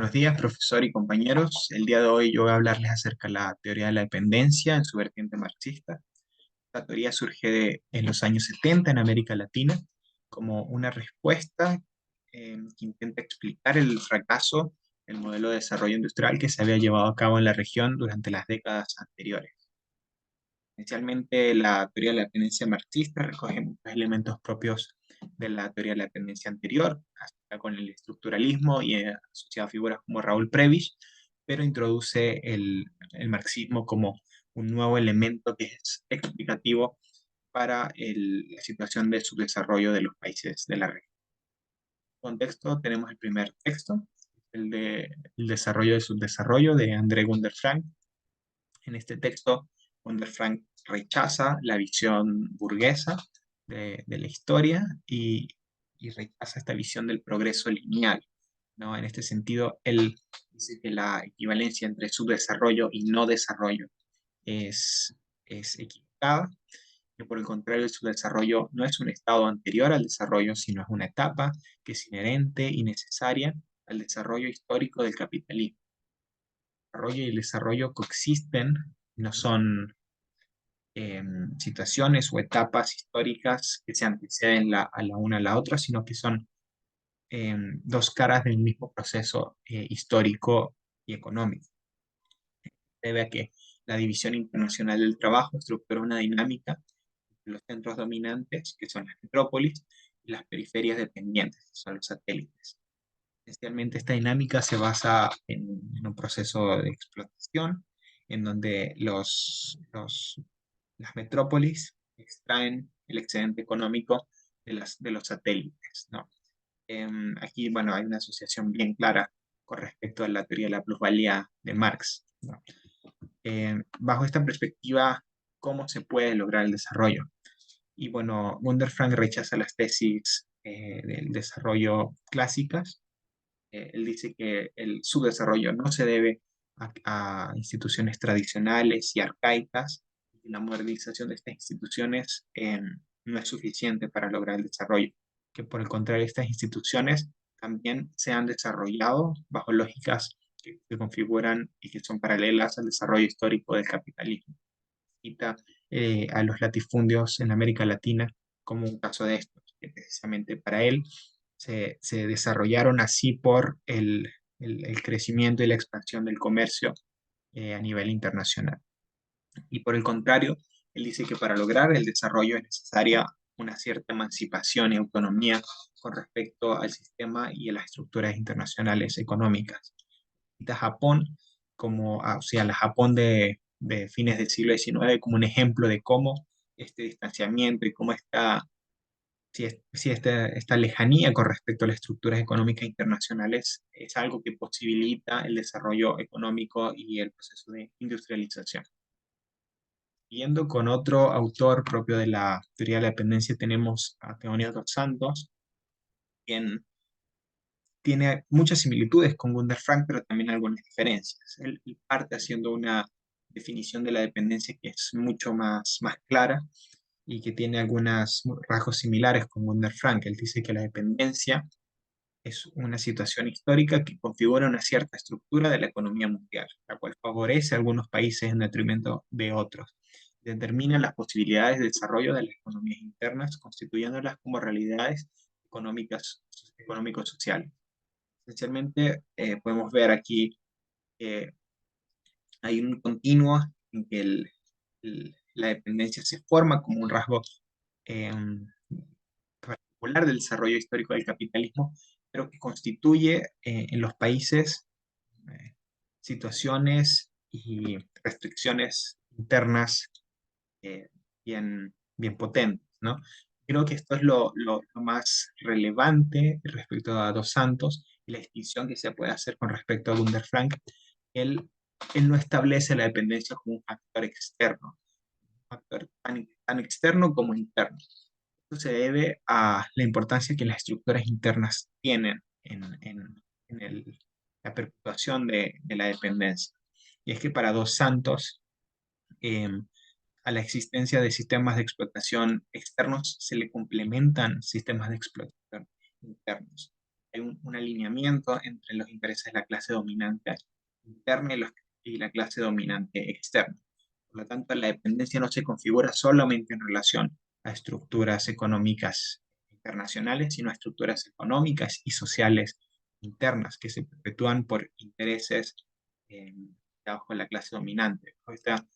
Buenos días, profesor y compañeros. El día de hoy yo voy a hablarles acerca de la teoría de la dependencia en su vertiente marxista. La teoría en los años 70 en América Latina como una respuesta que intenta explicar el fracaso del modelo de desarrollo industrial que se había llevado a cabo en la región durante las décadas anteriores. Esencialmente, la teoría de la dependencia marxista recoge muchos elementos propios de la teoría de la dependencia anterior, hasta con el estructuralismo y asociado a figuras como Raúl Prebisch, pero introduce el marxismo como un nuevo elemento que es explicativo para la situación de subdesarrollo de los países de la región. En contexto, tenemos el primer texto, el de El desarrollo del subdesarrollo de André Gunder Frank. En este texto, Gunder Frank rechaza la visión burguesa de la historia y rechaza esta visión del progreso lineal, ¿no? En este sentido, él dice que la equivalencia entre subdesarrollo y no desarrollo es, es equivocada, que por el contrario el subdesarrollo no es un estado anterior al desarrollo, sino es una etapa que es inherente y necesaria al desarrollo histórico del capitalismo. El desarrollo y el desarrollo coexisten, no son situaciones o etapas históricas que se anteceden a la una a la otra, sino que son dos caras del mismo proceso histórico y económico. Debe a que la división internacional del trabajo estructura una dinámica entre los centros dominantes, que son las metrópolis, y las periferias dependientes, que son los satélites. Esencialmente, esta dinámica se basa en un proceso de explotación, en donde las metrópolis extraen el excedente económico de los satélites, ¿no? Aquí, bueno, hay una asociación bien clara con respecto a la teoría de la plusvalía de Marx, ¿no? Bajo esta perspectiva, ¿cómo se puede lograr el desarrollo? Y bueno, Gunder Frank rechaza las tesis del desarrollo clásicas. Él dice que el subdesarrollo no se debe a instituciones tradicionales y arcaicas, y la modernización de estas instituciones no es suficiente para lograr el desarrollo, que por el contrario estas instituciones también se han desarrollado bajo lógicas que se configuran y que son paralelas al desarrollo histórico del capitalismo. Cita a los latifundios en América Latina como un caso de estos, que precisamente para él se desarrollaron así por el crecimiento y la expansión del comercio a nivel internacional. Y por el contrario, él dice que para lograr el desarrollo es necesaria una cierta emancipación y autonomía con respecto al sistema y a las estructuras internacionales económicas. Cita Japón como, o sea, la Japón de fines del siglo XIX como un ejemplo de cómo este distanciamiento y cómo esta lejanía con respecto a las estructuras económicas internacionales es algo que posibilita el desarrollo económico y el proceso de industrialización. Siguiendo con otro autor propio de la teoría de la dependencia, tenemos a Teónio dos Santos, quien tiene muchas similitudes con Gunder Frank, pero también algunas diferencias. Él parte haciendo una definición de la dependencia que es mucho más clara y que tiene algunos rasgos similares con Gunder Frank. Él dice que la dependencia es una situación histórica que configura una cierta estructura de la economía mundial, la cual favorece a algunos países en detrimento de otros. Determina las posibilidades de desarrollo de las economías internas, constituyéndolas como realidades económicas, económico-sociales. Esencialmente, podemos ver aquí que hay un continuo en que la dependencia se forma como un rasgo eh, particular del desarrollo histórico del capitalismo, pero que constituye en los países eh, situaciones y restricciones internas bien potentes, ¿no? Creo que esto es lo más relevante respecto a Dos Santos y la distinción que se puede hacer con respecto a Gunder Frank. Él, él no establece la dependencia como un factor externo, un factor tan externo como interno. Esto se debe a la importancia que las estructuras internas tienen en la perpetuación de la dependencia. Y es que para Dos Santos, eh, a la existencia de sistemas de explotación externos se le complementan sistemas de explotación internos. Hay una alineamiento entre los intereses de la clase dominante interna y la clase dominante externa. Por lo tanto, la dependencia no se configura solamente en relación a estructuras económicas internacionales, sino a estructuras económicas y sociales internas que se perpetúan por intereses eh, bajo la clase dominante. Esta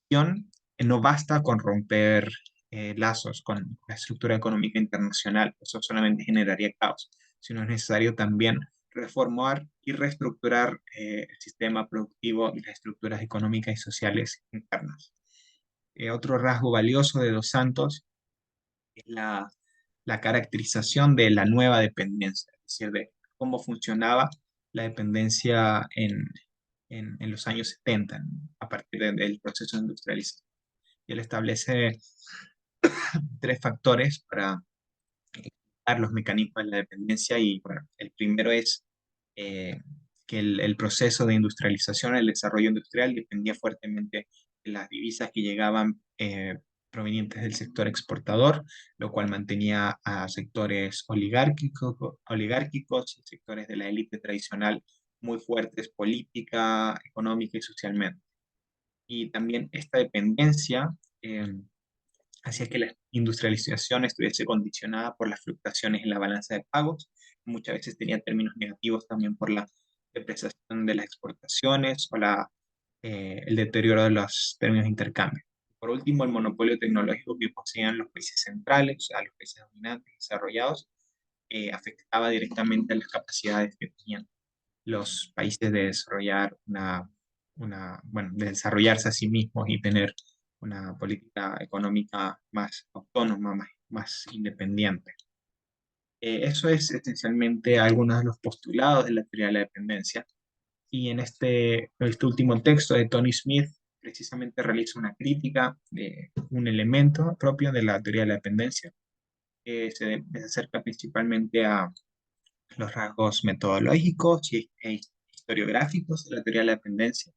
acción no basta con romper lazos con la estructura económica internacional, eso solamente generaría caos, sino es necesario también reformar y reestructurar el sistema productivo y las estructuras económicas y sociales internas. Otro rasgo valioso de Dos Santos es la caracterización de la nueva dependencia, es decir, de cómo funcionaba la dependencia en los años 70, a partir del proceso de industrialización. Y él establece tres factores para explicar los mecanismos de la dependencia y bueno, el primero es eh, que el proceso de industrialización, el desarrollo industrial dependía fuertemente de las divisas que llegaban provenientes del sector exportador, lo cual mantenía a sectores oligárquicos y sectores de la élite tradicional muy fuertes política, económica y socialmente. Y también esta dependencia eh, hacía que la industrialización estuviese condicionada por las fluctuaciones en la balanza de pagos. Muchas veces tenía términos negativos también por la depreciación de las exportaciones o el deterioro de los términos de intercambio. Por último, el monopolio tecnológico que poseían los países centrales, o sea, los países dominantes y desarrollados, afectaba directamente a las capacidades que tenían los países de desarrollar bueno, de desarrollarse a sí mismos y tener una política económica más autónoma, más independiente. Eso es esencialmente algunos de los postulados de la teoría de la dependencia. Y en este último texto de Tony Smith, precisamente realiza una crítica de un elemento propio de la teoría de la dependencia, que se acerca principalmente a los rasgos metodológicos e historiográficos de la teoría de la dependencia.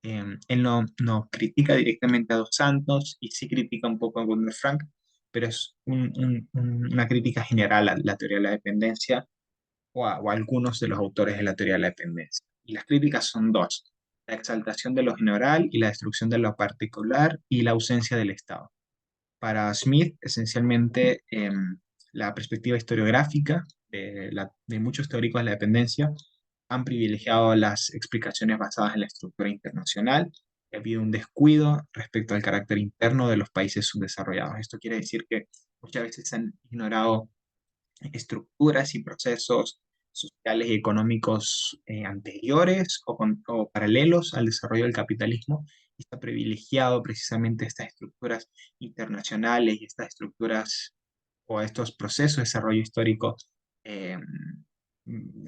Él no critica directamente a Dos Santos y sí critica un poco a Gunnar Frank, pero es una crítica general a la teoría de la dependencia o a algunos de los autores de la teoría de la dependencia. Y las críticas son dos: la exaltación de lo general y la destrucción de lo particular y la ausencia del Estado. Para Smith, esencialmente, la perspectiva historiográfica de muchos teóricos de la dependencia han privilegiado las explicaciones basadas en la estructura internacional y ha habido un descuido respecto al carácter interno de los países subdesarrollados. Esto quiere decir que muchas veces se han ignorado estructuras y procesos sociales y económicos anteriores o paralelos al desarrollo del capitalismo, y está privilegiado precisamente estas estructuras internacionales y estas estructuras o estos procesos de desarrollo histórico eh,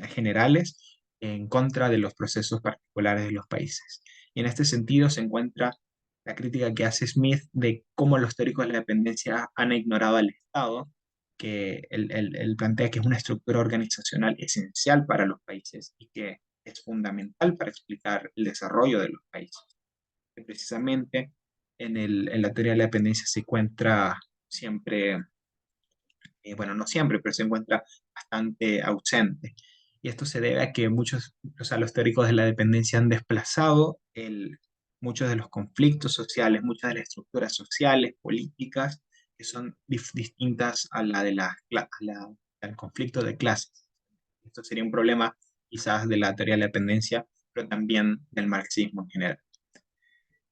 generales en contra de los procesos particulares de los países. Y en este sentido se encuentra la crítica que hace Smith de cómo los teóricos de la dependencia han ignorado al Estado, que él plantea que es una estructura organizacional esencial para los países y que es fundamental para explicar el desarrollo de los países. Que precisamente en la teoría de la dependencia se encuentra siempre, bueno, no siempre, pero se encuentra bastante ausente. Y esto se debe a que muchos, o sea, los teóricos de la dependencia han desplazado muchos de los conflictos sociales, muchas de las estructuras sociales, políticas, que son distintas a al conflicto de clases. Esto sería un problema quizás de la teoría de la dependencia, pero también del marxismo en general.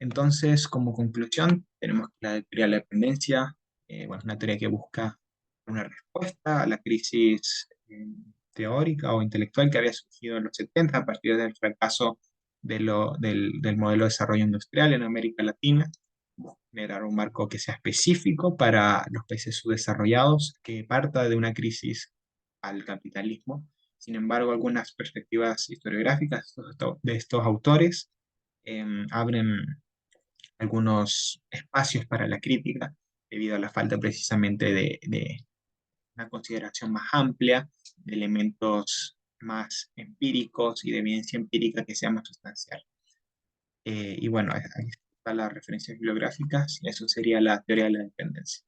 Entonces, como conclusión, tenemos que la teoría de la dependencia, bueno, es una teoría que busca una respuesta a la crisis teórica o intelectual que había surgido en los 70 a partir del fracaso del modelo de desarrollo industrial en América Latina. Busca generar un marco que sea específico para los países subdesarrollados, que parta de una crisis al capitalismo. Sin embargo, algunas perspectivas historiográficas de estos autores abren algunos espacios para la crítica debido a la falta precisamente de una consideración más amplia, de elementos más empíricos y de evidencia empírica que sea más sustancial. Y bueno, ahí está las referencias bibliográficas y eso sería la teoría de la dependencia.